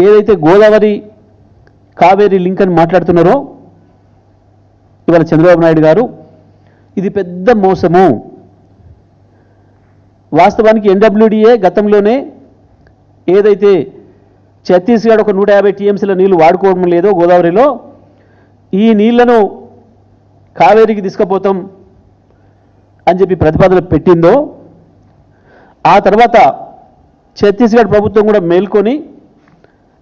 ఏదైతే గోదావరి కావేరీ లింక్ అని మాట్లాడుతున్నారో ఇవాళ చంద్రబాబు నాయుడు గారు, ఇది పెద్ద మోసము. వాస్తవానికి ఎన్డబ్ల్యూడిఏ గతంలోనే ఏదైతే ఛత్తీస్గఢ్ ఒక 150 టీఎంసీల నీళ్లు వాడుకోవడం లేదో గోదావరిలో, ఈ నీళ్లను కావేరీకి తీసుకుపోతాం అని చెప్పి ప్రతిపాదన పెట్టిందో, ఆ తర్వాత ఛత్తీస్గఢ్ ప్రభుత్వం కూడా మేల్కొని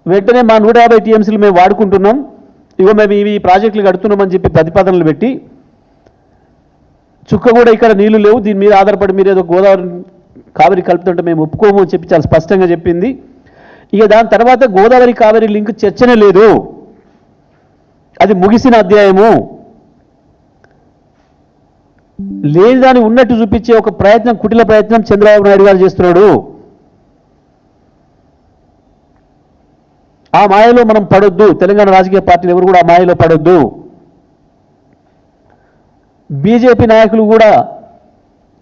వెంటనే మా 150 టీఎంసీలు మేము వాడుకుంటున్నాం, ఇగో మేము ఇవి ప్రాజెక్టులు కడుతున్నామని చెప్పి ప్రతిపాదనలు పెట్టి, చుక్క కూడా ఇక్కడ నీళ్లు లేవు, దీని మీద ఆధారపడి మీరు ఏదో గోదావరి కావేరీ కలుపుతుంటే మేము ఒప్పుకోము అని చెప్పి చాలా స్పష్టంగా చెప్పింది. ఇక దాని తర్వాత గోదావరి కావేరీ లింక్ చర్చనే లేదు, అది ముగిసిన అధ్యాయము. లేని దాన్ని ఉన్నట్టు చూపించే ఒక ప్రయత్నం, కుటిల ప్రయత్నం చంద్రబాబు నాయుడు గారు చేస్తున్నాడు. ఆ మాయలో మనం పడొద్దు, తెలంగాణ రాజకీయ పార్టీలు ఎవరు కూడా ఆ మాయలో పడొద్దు. బీజేపీ నాయకులు కూడా,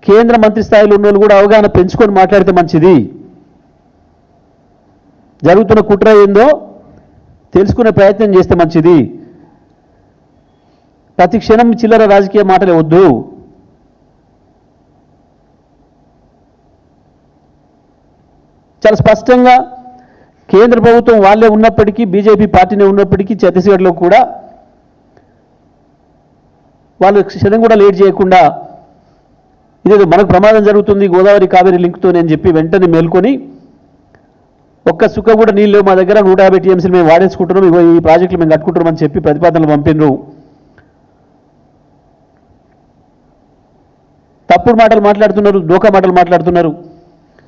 కేంద్ర మంత్రి స్థాయిలో ఉన్న వాళ్ళు కూడా అవగాహన పెంచుకొని మాట్లాడితే మంచిది. జరుగుతున్న కుట్ర ఏందో తెలుసుకునే ప్రయత్నం చేస్తే మంచిది. ప్రతి క్షణం చిల్లర రాజకీయ మాటలే వద్దు. చాలా స్పష్టంగా కేంద్ర ప్రభుత్వం వాళ్ళే ఉన్నప్పటికీ, బీజేపీ పార్టీనే ఉన్నప్పటికీ ఛత్తీస్గఢ్లో కూడా వాళ్ళు క్షణం కూడా లేట్ చేయకుండా ఇదేదో మనకు ప్రమాదం జరుగుతుంది గోదావరి కావేరీ లింక్తో అని చెప్పి వెంటనే మేల్కొని, ఒక్క సుక్క కూడా నీళ్ళు లేవు మా దగ్గర, 150 టీఎంసీలు మేము వాడేసుకుంటున్నాం, ఇగో ఈ ప్రాజెక్టులు మేము కట్టుకుంటున్నాం అని చెప్పి ప్రతిపాదనలు పంపినరు. తప్పుడు మాటలు మాట్లాడుతున్నారు, దోకా మాటలు మాట్లాడుతున్నారు.